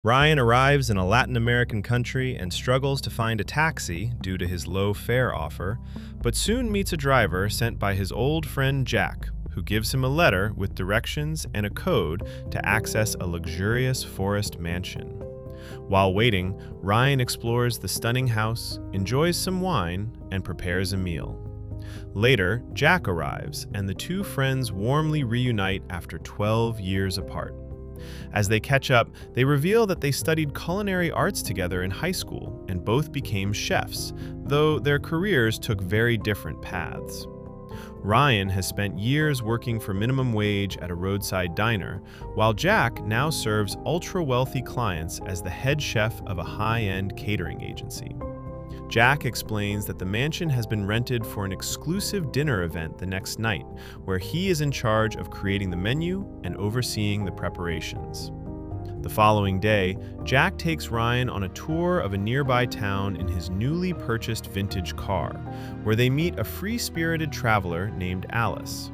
Ryan arrives in a Latin American country and struggles to find a taxi due to his low fare offer, but soon meets a driver sent by his old friend Jack, who gives him a letter with directions and a code to access a luxurious forest mansion. While waiting, Ryan explores the stunning house, enjoys some wine, and prepares a meal. Later, Jack arrives, and the two friends warmly reunite after 12 years apart. As they catch up, they reveal that they studied culinary arts together in high school and both became chefs, though their careers took very different paths. Ryan has spent years working for minimum wage at a roadside diner, while Jack now serves ultra-wealthy clients as the head chef of a high-end catering agency. Jack explains that the mansion has been rented for an exclusive dinner event the next night, where he is in charge of creating the menu and overseeing the preparations. The following day, Jack takes Ryan on a tour of a nearby town in his newly purchased vintage car, where they meet a free-spirited traveler named Alice.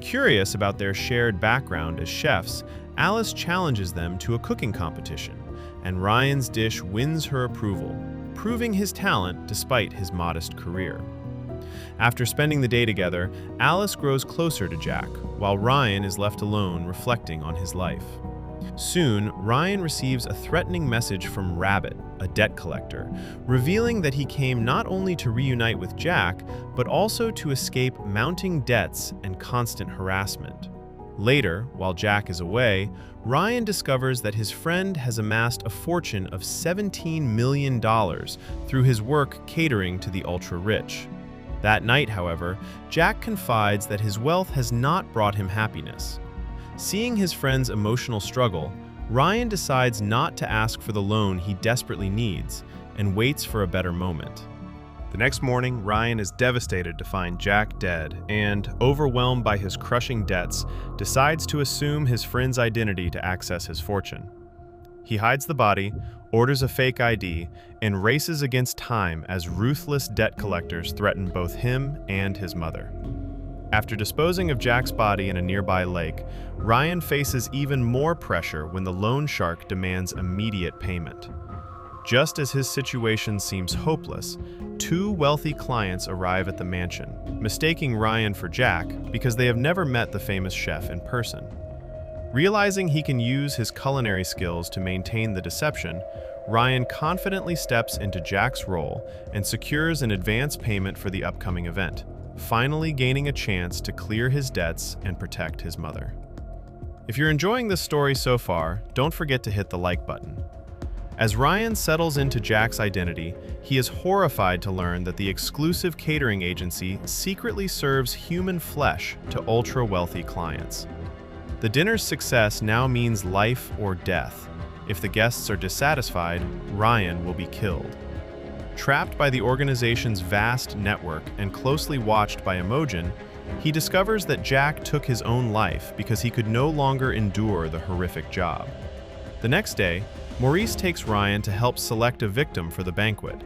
Curious about their shared background as chefs, Alice challenges them to a cooking competition, and Ryan's dish wins her approval, proving his talent despite his modest career. After spending the day together, Alice grows closer to Jack, while Ryan is left alone reflecting on his life. Soon, Ryan receives a threatening message from Rabbit, a debt collector, revealing that he came not only to reunite with Jack, but also to escape mounting debts and constant harassment. Later, while Jack is away, Ryan discovers that his friend has amassed a fortune of $17 million through his work catering to the ultra-rich. That night, however, Jack confides that his wealth has not brought him happiness. Seeing his friend's emotional struggle, Ryan decides not to ask for the loan he desperately needs and waits for a better moment. The next morning, Ryan is devastated to find Jack dead and, overwhelmed by his crushing debts, decides to assume his friend's identity to access his fortune. He hides the body, orders a fake ID, and races against time as ruthless debt collectors threaten both him and his mother. After disposing of Jack's body in a nearby lake, Ryan faces even more pressure when the loan shark demands immediate payment. Just as his situation seems hopeless, two wealthy clients arrive at the mansion, mistaking Ryan for Jack because they have never met the famous chef in person. Realizing he can use his culinary skills to maintain the deception, Ryan confidently steps into Jack's role and secures an advance payment for the upcoming event, finally gaining a chance to clear his debts and protect his mother. If you're enjoying this story so far, don't forget to hit the like button. As Ryan settles into Jack's identity, he is horrified to learn that the exclusive catering agency secretly serves human flesh to ultra-wealthy clients. The dinner's success now means life or death. If the guests are dissatisfied, Ryan will be killed. Trapped by the organization's vast network and closely watched by Imogen, he discovers that Jack took his own life because he could no longer endure the horrific job. The next day, Maurice takes Ryan to help select a victim for the banquet.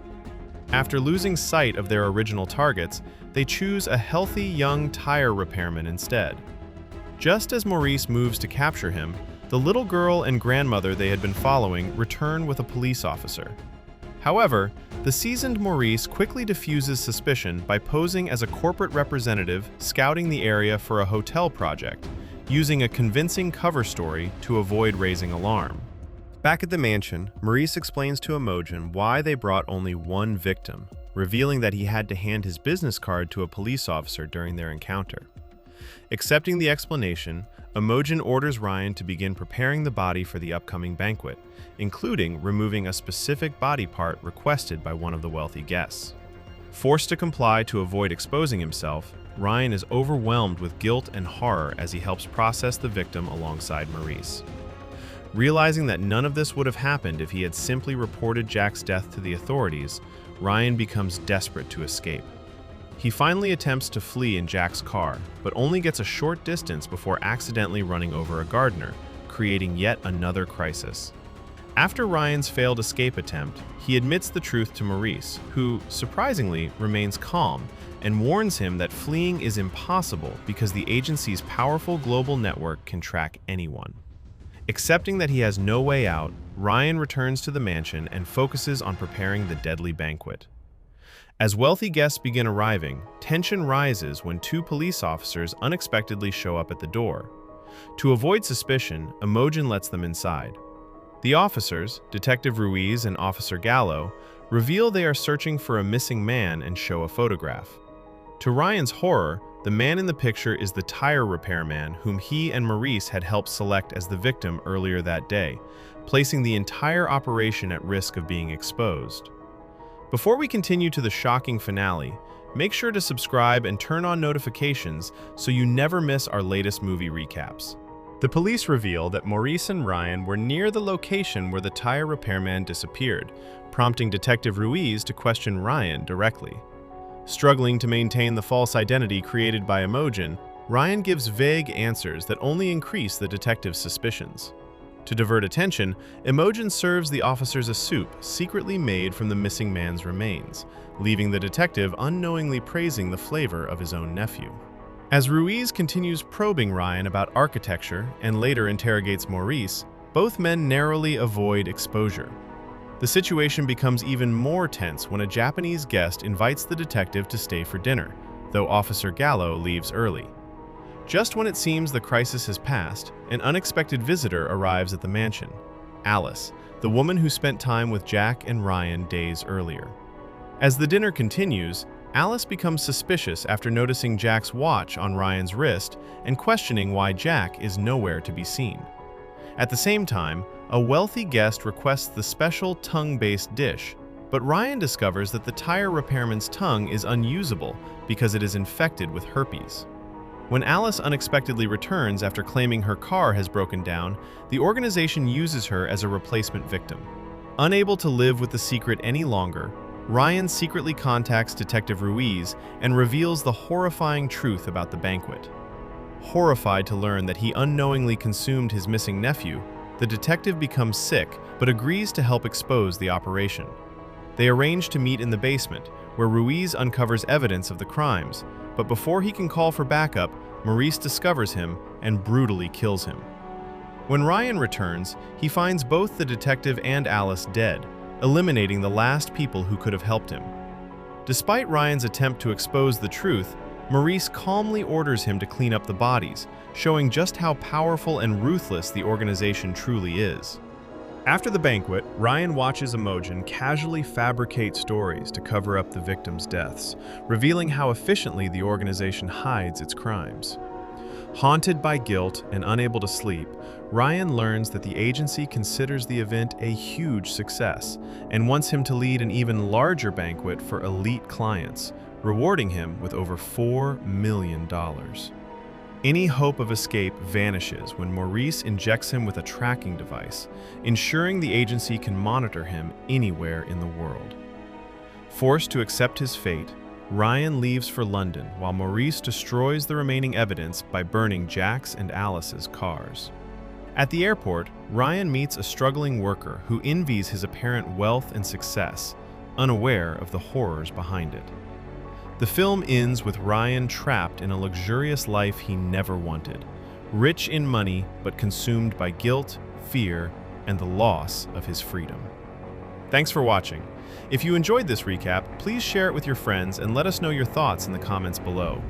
After losing sight of their original targets, they choose a healthy young tire repairman instead. Just as Maurice moves to capture him, the little girl and grandmother they had been following return with a police officer. However, the seasoned Maurice quickly diffuses suspicion by posing as a corporate representative scouting the area for a hotel project, using a convincing cover story to avoid raising alarm. Back at the mansion, Maurice explains to Imogen why they brought only one victim, revealing that he had to hand his business card to a police officer during their encounter. Accepting the explanation, Imogen orders Ryan to begin preparing the body for the upcoming banquet, including removing a specific body part requested by one of the wealthy guests. Forced to comply to avoid exposing himself, Ryan is overwhelmed with guilt and horror as he helps process the victim alongside Maurice. Realizing that none of this would have happened if he had simply reported Jack's death to the authorities, Ryan becomes desperate to escape. He finally attempts to flee in Jack's car, but only gets a short distance before accidentally running over a gardener, creating yet another crisis. After Ryan's failed escape attempt, he admits the truth to Maurice, who, surprisingly, remains calm and warns him that fleeing is impossible because the agency's powerful global network can track anyone. Accepting that he has no way out, Ryan returns to the mansion and focuses on preparing the deadly banquet. As wealthy guests begin arriving, tension rises when two police officers unexpectedly show up at the door. To avoid suspicion, Imogen lets them inside. The officers, Detective Ruiz and Officer Gallo, reveal they are searching for a missing man and show a photograph. To Ryan's horror, the man in the picture is the tire repairman whom he and Maurice had helped select as the victim earlier that day, placing the entire operation at risk of being exposed. Before we continue to the shocking finale, make sure to subscribe and turn on notifications so you never miss our latest movie recaps. The police reveal that Maurice and Ryan were near the location where the tire repairman disappeared, prompting Detective Ruiz to question Ryan directly. Struggling to maintain the false identity created by Imogen, Ryan gives vague answers that only increase the detective's suspicions. To divert attention, Imogen serves the officers a soup secretly made from the missing man's remains, leaving the detective unknowingly praising the flavor of his own nephew. As Ruiz continues probing Ryan about architecture and later interrogates Maurice, both men narrowly avoid exposure. The situation becomes even more tense when a Japanese guest invites the detective to stay for dinner, though Officer Gallo leaves early. Just when it seems the crisis has passed, an unexpected visitor arrives at the mansion: Alice, the woman who spent time with Jack and Ryan days earlier. As the dinner continues, Alice becomes suspicious after noticing Jack's watch on Ryan's wrist and questioning why Jack is nowhere to be seen. At the same time, a wealthy guest requests the special tongue-based dish, but Ryan discovers that the tire repairman's tongue is unusable because it is infected with herpes. When Alice unexpectedly returns after claiming her car has broken down, the organization uses her as a replacement victim. Unable to live with the secret any longer, Ryan secretly contacts Detective Ruiz and reveals the horrifying truth about the banquet. Horrified to learn that he unknowingly consumed his missing nephew, the detective becomes sick but agrees to help expose the operation. They arrange to meet in the basement, where Ruiz uncovers evidence of the crimes, but before he can call for backup, Maurice discovers him and brutally kills him. When Ryan returns, he finds both the detective and Alice dead, eliminating the last people who could have helped him. Despite Ryan's attempt to expose the truth, Maurice calmly orders him to clean up the bodies, showing just how powerful and ruthless the organization truly is. After the banquet, Ryan watches Imogen casually fabricate stories to cover up the victims' deaths, revealing how efficiently the organization hides its crimes. Haunted by guilt and unable to sleep, Ryan learns that the agency considers the event a huge success and wants him to lead an even larger banquet for elite clients, rewarding him with over $4 million. Any hope of escape vanishes when Maurice injects him with a tracking device, ensuring the agency can monitor him anywhere in the world. Forced to accept his fate, Ryan leaves for London while Maurice destroys the remaining evidence by burning Jack's and Alice's cars. At the airport, Ryan meets a struggling worker who envies his apparent wealth and success, unaware of the horrors behind it. The film ends with Ryan trapped in a luxurious life he never wanted, rich in money but consumed by guilt, fear, and the loss of his freedom. Thanks for watching. If you enjoyed this recap, please share it with your friends and let us know your thoughts in the comments below.